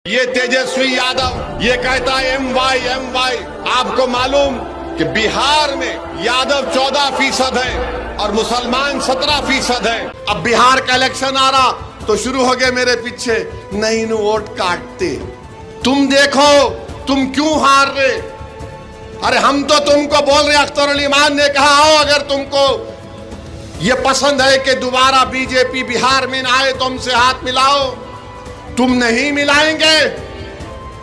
ये तेजस्वी यादव ये कहता है एम वाई। आपको मालूम कि बिहार में यादव 14% है और मुसलमान 17% है। अब बिहार का इलेक्शन आ रहा तो शुरू हो गए मेरे पीछे, नहीं नु वोट काटते, तुम देखो तुम क्यों हार रहे। अरे हम तो तुमको बोल रहे, अख्तर उल ईमान ने कहा हो अगर तुमको ये पसंद है कि दोबारा बीजेपी बिहार में ना आए तो हमसे हाथ मिलाओ, तुम नहीं मिलाएंगे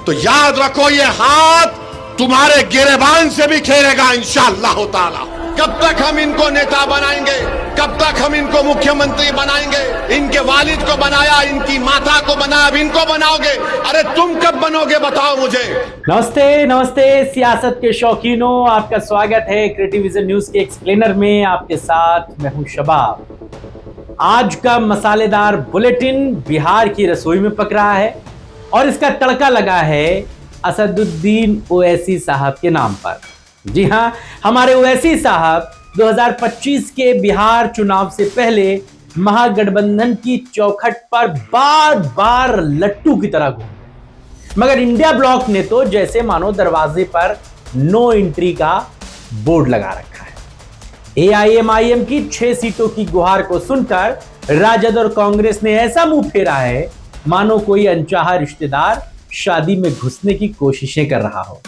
तो याद रखो ये हाथ तुम्हारे गिरेबान से भी खेलेगा इंशाअल्लाह ताला। कब तक हम इनको नेता बनाएंगे, कब तक हम इनको मुख्यमंत्री बनाएंगे। इनके वालिद को बनाया, इनकी माता को बनाया, अब इनको बनाओगे। अरे तुम कब बनोगे बताओ मुझे। नमस्ते नमस्ते सियासत के शौकीनों, आपका स्वागत है क्रिएटिव विजन न्यूज के एक्सप्लेनर में। आपके साथ मैं हूं शबाब। आज का मसालेदार बुलेटिन बिहार की रसोई में पक रहा है और इसका तड़का लगा है असदुद्दीन ओवैसी साहब के नाम पर। जी हां, हमारे ओवैसी साहब 2025 के बिहार चुनाव से पहले महागठबंधन की चौखट पर बार बार लट्टू की तरह घूमे, मगर इंडिया ब्लॉक ने तो जैसे मानो दरवाजे पर नो एंट्री का बोर्ड लगा रखा है। एआईएमआईएम की 6 सीटों की गुहार को सुनकर राजद और कांग्रेस ने ऐसा मुंह फेरा है मानो कोई अनचाहा रिश्तेदार शादी में घुसने की कोशिशें कर रहा हो।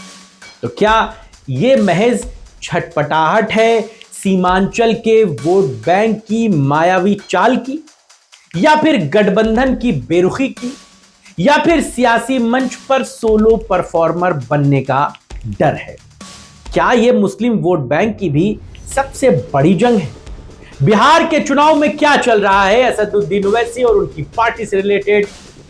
तो क्या ये महज छटपटाहट है सीमांचल के वोट बैंक की मायावी चाल की, या फिर गठबंधन की बेरुखी की, या फिर सियासी मंच पर सोलो परफॉर्मर बनने का डर है? क्या यह मुस्लिम वोट बैंक की भी सबसे बड़ी जंग है? बिहार के चुनाव में क्या चल रहा है असदुद्दीन ओवैसी और उनकी पार्टी से रिलेटेड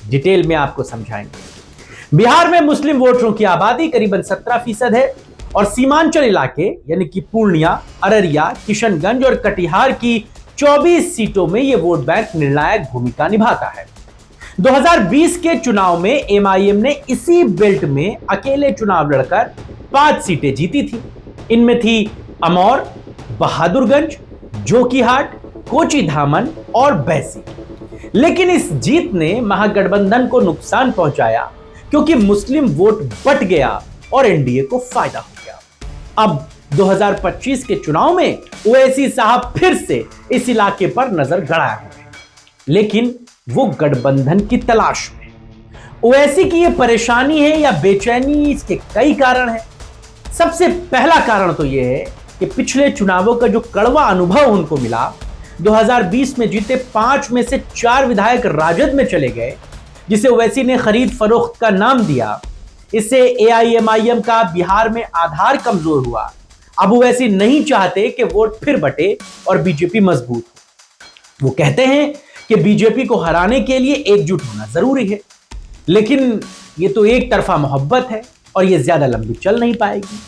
डिटेल में आपको समझाएंगे। बिहार में मुस्लिम वोटरों की आबादी करीबन 17% है और सीमांचल इलाके यानी कि पूर्णिया, अररिया, किशनगंज और कटिहार की 24 सीटों में यह वोट बैंक निर्णायक भूमिका निभाता है। 2020 के चुनाव में एमआईएम ने इसी बेल्ट में अकेले चुनाव लड़कर 5 सीटें जीती थी। इनमें थी अमौर, बहादुरगंज, जोकीहाट, कोची धामन और बैसी। लेकिन इस जीत ने महागठबंधन को नुकसान पहुंचाया क्योंकि मुस्लिम वोट बट गया और एनडीए को फायदा हो गया। अब 2025 के चुनाव में ओवैसी साहब फिर से इस इलाके पर नजर गड़ाए हुए हैं, लेकिन वो गठबंधन की तलाश में। ओवैसी की यह परेशानी है या बेचैनी, इसके कई कारण हैं। सबसे पहला कारण तो यह है कि पिछले चुनावों का जो कड़वा अनुभव उनको मिला, 2020 में जीते 5 में से 4 विधायक राजद में चले गए, जिसे ओवैसी ने खरीद फरोख्त का नाम दिया। इससे एआईएमआईएम का बिहार में आधार कमजोर हुआ। अब ओवैसी नहीं चाहते कि वोट फिर बटे और बीजेपी मजबूत हो। वो कहते हैं कि बीजेपी को हराने के लिए एकजुट होना जरूरी है, लेकिन ये तो एक तरफा मोहब्बत है और ये ज्यादा लंबी चल नहीं पाएगी।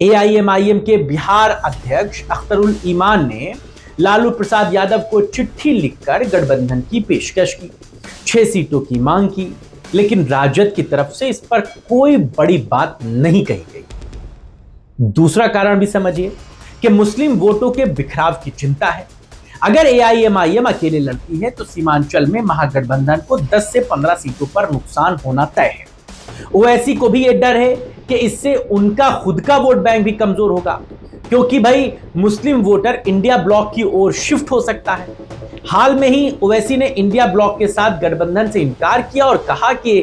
एआईएमआईएम के बिहार अध्यक्ष अख्तर उल ईमान ने लालू प्रसाद यादव को चिट्ठी लिखकर गठबंधन की पेशकश की, 6 सीटों की मांग की, लेकिन राजद की तरफ से इस पर कोई बड़ी बात नहीं कही गई। दूसरा कारण भी समझिए कि मुस्लिम वोटों के बिखराव की चिंता है। अगर एआईएमआईएम अकेले लड़ती है तो सीमांचल में महागठबंधन को 10 से 15 सीटों पर नुकसान होना तय है। ओवैसी को भी यह डर है कि इससे उनका खुद का वोट बैंक भी कमजोर होगा, क्योंकि भाई मुस्लिम वोटर इंडिया ब्लॉक की ओर शिफ्ट हो सकता है। हाल में ही ओवैसी ने इंडिया ब्लॉक के साथ गठबंधन से इनकार किया और कहा कि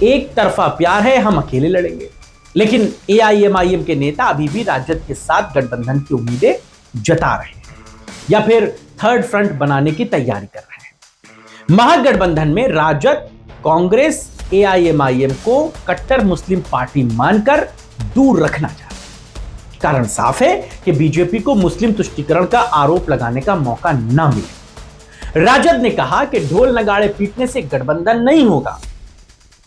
एक तरफा प्यार है, हम अकेले लड़ेंगे। लेकिन एआईएमआईएम के नेता अभी भी राजद के साथ गठबंधन की उम्मीदें जता रहे हैं या फिर थर्ड फ्रंट बनाने की तैयारी कर रहे हैं। महागठबंधन में राजद, कांग्रेस एआईएमआईएम को कट्टर मुस्लिम पार्टी मानकर दूर रखना चाहते हैं। कारण साफ है कि बीजेपी को मुस्लिम तुष्टीकरण का आरोप लगाने का मौका न मिले। राजद ने कहा कि ढोल नगाड़े पीटने से गठबंधन नहीं होगा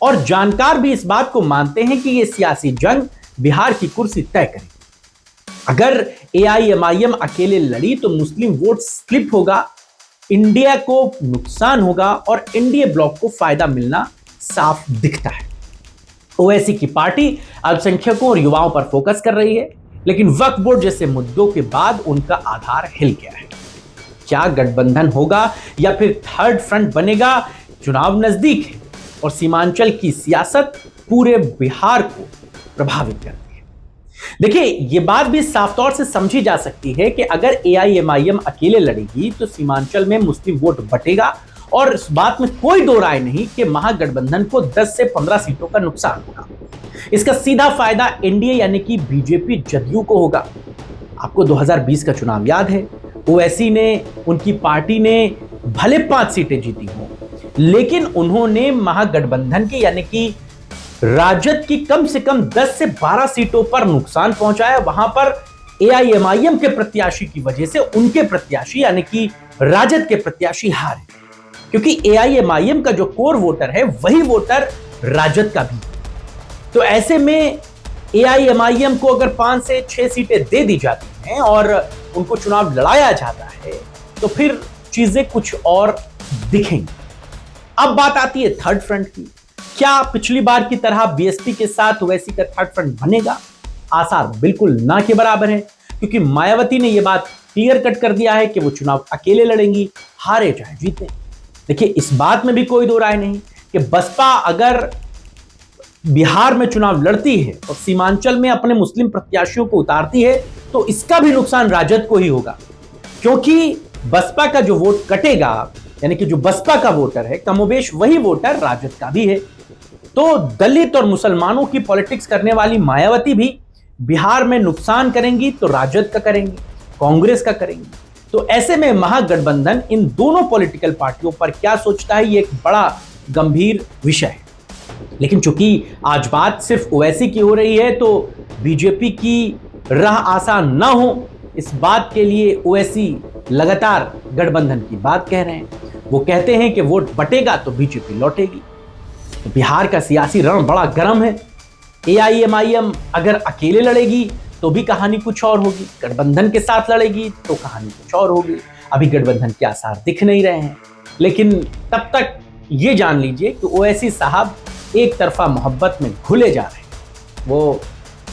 और जानकार भी इस बात को मानते हैं कि यह सियासी जंग बिहार की कुर्सी तय करेगी। अगर एआईएमआईएम अकेले लड़ी तो मुस्लिम वोट स्लिप होगा, इंडिया को नुकसान होगा और एनडीए ब्लॉक को फायदा मिलना साफ दिखता है। ओवैसी की पार्टी अल्पसंख्यकों और युवाओं पर फोकस कर रही है, लेकिन वक्फ बोर्ड जैसे मुद्दों के बाद उनका आधार हिल गया है। क्या गठबंधन होगा या फिर थर्ड फ्रंट बनेगा, चुनाव नजदीक है। और सीमांचल की सियासत पूरे बिहार को प्रभावित करती है। देखिए, यह बात भी साफ तौर से समझी जा सकती है कि अगर एआईएमआईएम अकेले लड़ेगी तो सीमांचल में मुस्लिम वोट बटेगा और इस बात में कोई दो राय नहीं कि महागठबंधन को 10 से 15 सीटों का नुकसान होगा। इसका सीधा फायदा एनडीए यानी कि बीजेपी जदयू को होगा। आपको 2020 का चुनाव याद है, ओवैसी ने, उनकी पार्टी ने भले 5 सीटें जीती हों, लेकिन उन्होंने महागठबंधन के यानी कि राजद की कम से कम 10 से 12 सीटों पर नुकसान पहुंचाया। वहां पर एआईएमआईएम के प्रत्याशी की वजह से उनके प्रत्याशी यानी कि राजद के प्रत्याशी हारे, क्योंकि एआईएमआईएम का जो कोर वोटर है वही वोटर राजद का भी। तो ऐसे में एआईएमआईएम को अगर 5 से 6 सीटें दे दी जाती हैं और उनको चुनाव लड़ाया जाता है तो फिर चीजें कुछ और दिखेंगी। अब बात आती है थर्ड फ्रंट की। क्या पिछली बार की तरह बीएसपी के साथ ओवैसी का थर्ड फ्रंट बनेगा? आसार बिल्कुल ना के बराबर है, क्योंकि मायावती ने यह बात क्लियर कट कर दिया है कि वो चुनाव अकेले लड़ेंगी, हारे चाहे जीते। देखिए, इस बात में भी कोई दो राय नहीं कि बसपा अगर बिहार में चुनाव लड़ती है और सीमांचल में अपने मुस्लिम प्रत्याशियों को उतारती है तो इसका भी नुकसान राजद को ही होगा, क्योंकि बसपा का जो वोट कटेगा यानी कि जो बसपा का वोटर है कमोबेश वही वोटर राजद का भी है। तो दलित और मुसलमानों की पॉलिटिक्स करने वाली मायावती भी बिहार में नुकसान करेंगी तो राजद का करेंगी, कांग्रेस का करेंगी। तो ऐसे में महागठबंधन इन दोनों पॉलिटिकल पार्टियों पर क्या सोचता है, ये एक बड़ा गंभीर विषय है। लेकिन चूंकि आज बात सिर्फ ओवैसी की हो रही है तो बीजेपी की राह आसान ना हो, इस बात के लिए ओवैसी लगातार गठबंधन की बात कह रहे हैं। वो कहते हैं कि वोट बटेगा तो बीजेपी लौटेगी। तो बिहार का सियासी रण बड़ा गर्म है। एआईएमआईएम अगर अकेले लड़ेगी तो भी कहानी कुछ और होगी, गठबंधन के साथ लड़ेगी तो कहानी कुछ और होगी। अभी गठबंधन के आसार दिख नहीं रहे हैं, लेकिन तब तक ये जान लीजिए कि ओवैसी साहब एक तरफा मोहब्बत में घुले जा रहे हैं। वो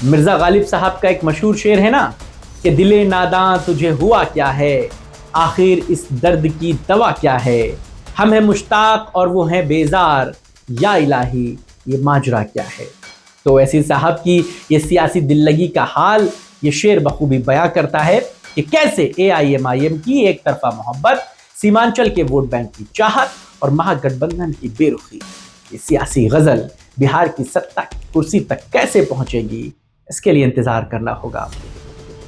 मिर्जा गालिब साहब का एक मशहूर शेर है ना कि दिले नादां तुझे हुआ क्या है, आखिर इस दर्द की दवा क्या है, हम हैं मुश्ताक और वो हैं बेजार, या इलाही ये माजरा क्या है। तो ओवैसी साहब की ये सियासी दिल्लगी का हाल ये शेर बखूबी बयां करता है कि कैसे एआईएमआईएम की एक तरफा मोहब्बत, सीमांचल के वोट बैंक की चाहत और महागठबंधन की बेरुखी, ये सियासी गजल बिहार की सत्ता की कुर्सी तक कैसे पहुंचेगी, इसके लिए इंतजार करना होगा।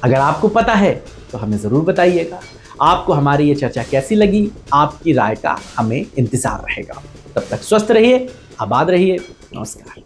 अगर आपको पता है तो हमें जरूर बताइएगा। आपको हमारी ये चर्चा कैसी लगी, आपकी राय का हमें इंतजार रहेगा। तब तक स्वस्थ रहिए, आबाद रहिए, नमस्कार।